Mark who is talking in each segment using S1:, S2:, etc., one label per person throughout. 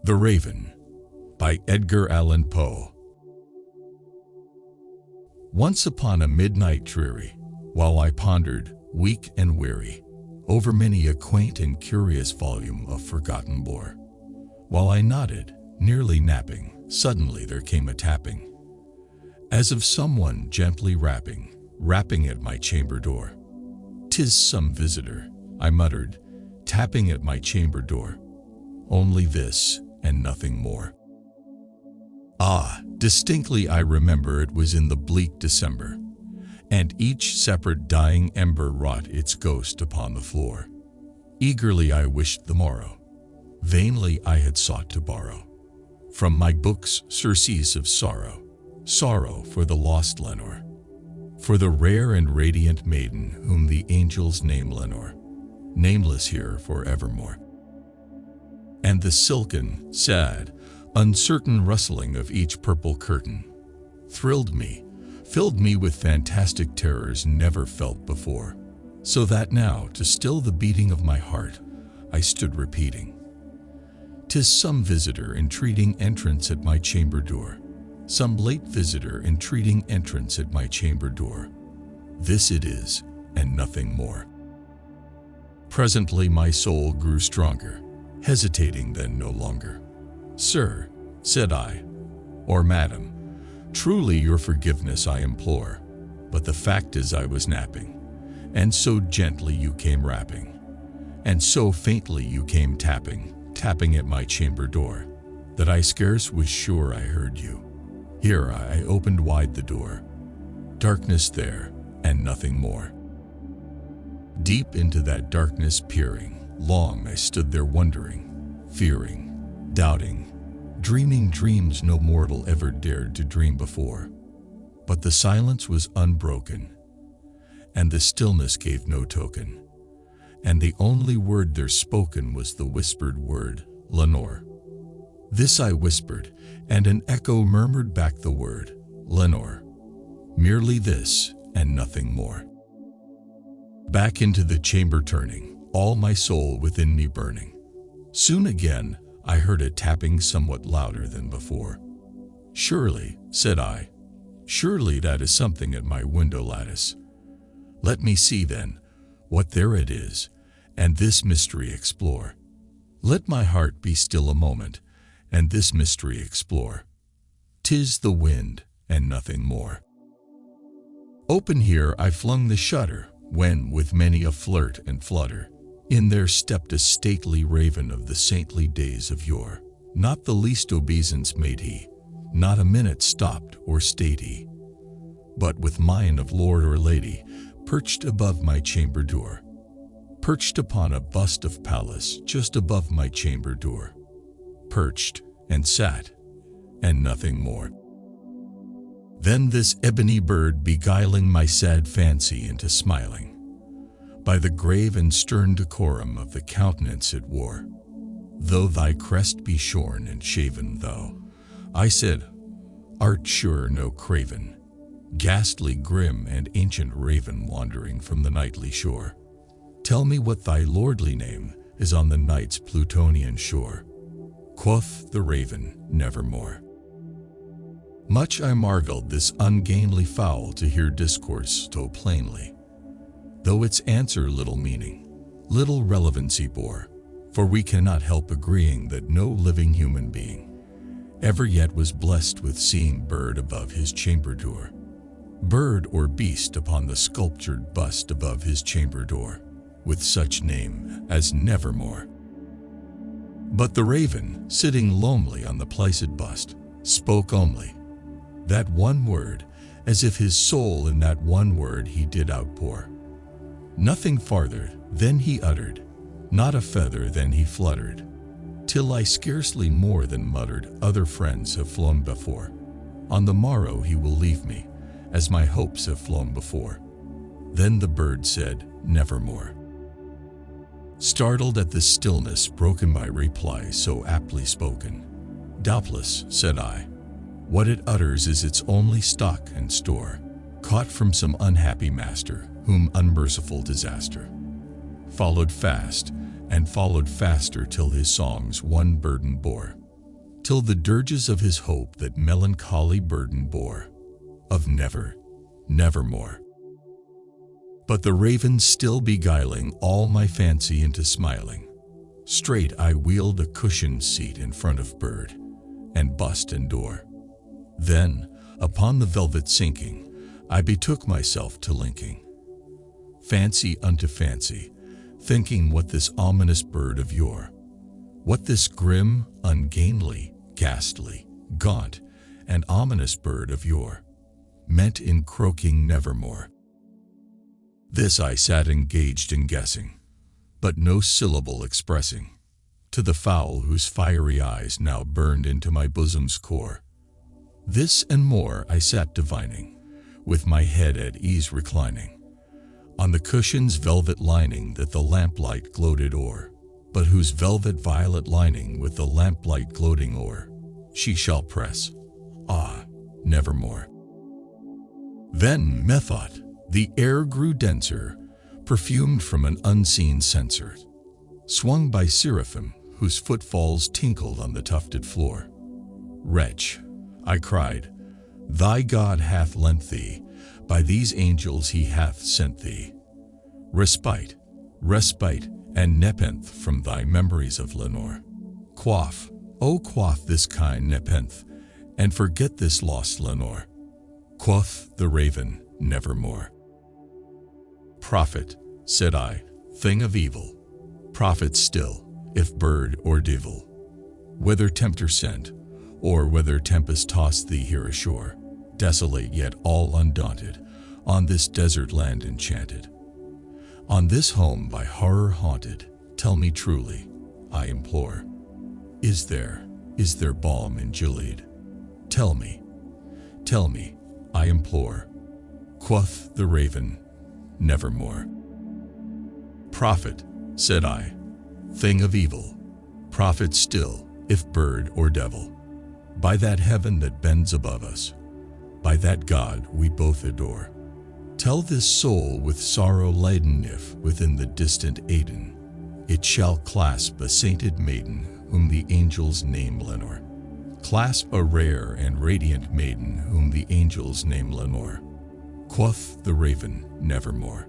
S1: The Raven by Edgar Allan Poe. Once upon a midnight dreary, while I pondered, weak and weary, over many a quaint and curious volume of forgotten lore, while I nodded, nearly napping, suddenly there came a tapping, as of someone gently rapping at my chamber door. "'Tis some visitor," I muttered, tapping at my chamber door. Only this and nothing more. Ah, distinctly I remember it was in the bleak December, and each separate dying ember wrought its ghost upon the floor. Eagerly I wished the morrow, vainly I had sought to borrow from my books surcease of sorrow, sorrow for the lost Lenore, for the rare and radiant maiden whom the angels name Lenore, nameless here forevermore. And the silken, sad, uncertain rustling of each purple curtain thrilled me, filled me with fantastic terrors never felt before, so that now, to still the beating of my heart, I stood repeating, "'Tis some visitor entreating entrance at my chamber door, some late visitor entreating entrance at my chamber door. This it is, and nothing more." Presently my soul grew stronger, hesitating then no longer. "Sir," said I, "or madam, truly your forgiveness I implore, but the fact is I was napping, and so gently you came rapping, and so faintly you came tapping at my chamber door, that I scarce was sure I heard you. Here I opened wide the door. Darkness there, and nothing more." Deep into that darkness peering, long I stood there wondering, fearing, doubting, dreaming dreams no mortal ever dared to dream before. But the silence was unbroken, and the stillness gave no token, and the only word there spoken was the whispered word, "Lenore." This I whispered, and an echo murmured back the word, "Lenore." Merely this, and nothing more. Back into the chamber turning, all my soul within me burning. Soon again I heard a tapping somewhat louder than before. "Surely," said I, "surely that is something at my window lattice. Let me see then, what there it is, and this mystery explore. Let my heart be still a moment, and this mystery explore. 'Tis the wind, and nothing more." Open here I flung the shutter, when, with many a flirt and flutter, in there stepped a stately raven of the saintly days of yore. Not the least obeisance made he, not a minute stopped or stayed he, but with mien of lord or lady, perched above my chamber door, perched upon a bust of Pallas just above my chamber door, perched and sat, and nothing more. Then this ebony bird beguiling my sad fancy into smiling, by the grave and stern decorum of the countenance it wore. "Though thy crest be shorn and shaven, thou," I said, "art sure no craven, ghastly, grim, and ancient raven wandering from the nightly shore. Tell me what thy lordly name is on the night's Plutonian shore." Quoth the raven, "Nevermore." Much I marvelled this ungainly fowl to hear discourse so plainly, though its answer little meaning, little relevancy bore, for we cannot help agreeing that no living human being ever yet was blessed with seeing bird above his chamber door, bird or beast upon the sculptured bust above his chamber door, with such name as Nevermore. But the raven, sitting lonely on the placid bust, spoke only that one word, as if his soul in that one word he did outpour. Nothing farther than he uttered, not a feather than he fluttered, till I scarcely more than muttered, "Other friends have flown before. On the morrow he will leave me, as my hopes have flown before." Then the bird said, "Nevermore." Startled at the stillness broken by reply so aptly spoken, "Doubtless," said I, "what it utters is its only stock and store, caught from some unhappy master, whom unmerciful disaster followed fast, and followed faster till his songs one burden bore, till the dirges of his hope that melancholy burden bore, of never, nevermore. But the raven still beguiling all my fancy into smiling, straight I wheeled a cushioned seat in front of bird, and bust and door. Then, upon the velvet sinking, I betook myself to linking fancy unto fancy, thinking what this ominous bird of yore, what this grim, ungainly, ghastly, gaunt, and ominous bird of yore meant in croaking nevermore. This I sat engaged in guessing, but no syllable expressing, to the fowl whose fiery eyes now burned into my bosom's core. This and more I sat divining, with my head at ease reclining, on the cushion's velvet lining that the lamplight gloated o'er, but whose velvet violet lining with the lamplight gloating o'er, she shall press, ah, nevermore. Then, methought, the air grew denser, perfumed from an unseen censer, swung by seraphim whose footfalls tinkled on the tufted floor. Wretch, I cried, thy God hath lent thee, by these angels he hath sent thee, respite, respite, and nepenthe from thy memories of Lenore. Quaff, O quaff this kind nepenthe, and forget this lost Lenore. Quoth the raven, nevermore. Prophet, said I, thing of evil, prophet still, if bird or devil, whether tempter sent, or whether tempest tossed thee here ashore, desolate yet all undaunted, on this desert land enchanted, on this home by horror haunted, tell me truly, I implore, is there balm in Gilead? Tell me, I implore. Quoth the raven, nevermore. Prophet, said I, thing of evil, prophet still, if bird or devil, by that heaven that bends above us, by that God we both adore, tell this soul with sorrow laden if, within the distant Aidenn, it shall clasp a sainted maiden whom the angels name Lenore. Clasp a rare and radiant maiden whom the angels name Lenore. Quoth the raven, nevermore.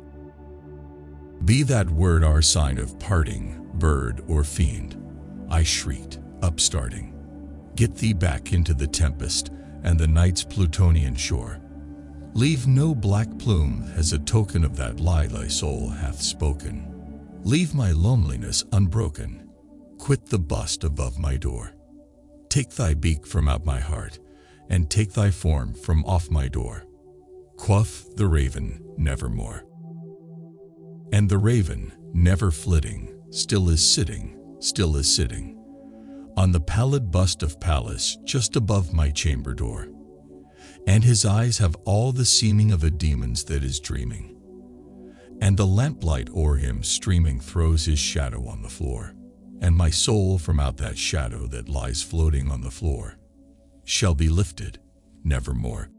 S1: Be that word our sign of parting, bird or fiend, I shrieked, upstarting. Get thee back into the tempest and the night's Plutonian shore. Leave no black plume as a token of that lie thy soul hath spoken. Leave my loneliness unbroken. Quit the bust above my door. Take thy beak from out my heart, and take thy form from off my door. Quoth the raven, nevermore. And the raven, never flitting, still is sitting, on the pallid bust of Pallas just above my chamber door. And his eyes have all the seeming of a demon's that is dreaming. And the lamplight o'er him streaming throws his shadow on the floor. And my soul from out that shadow that lies floating on the floor shall be lifted nevermore.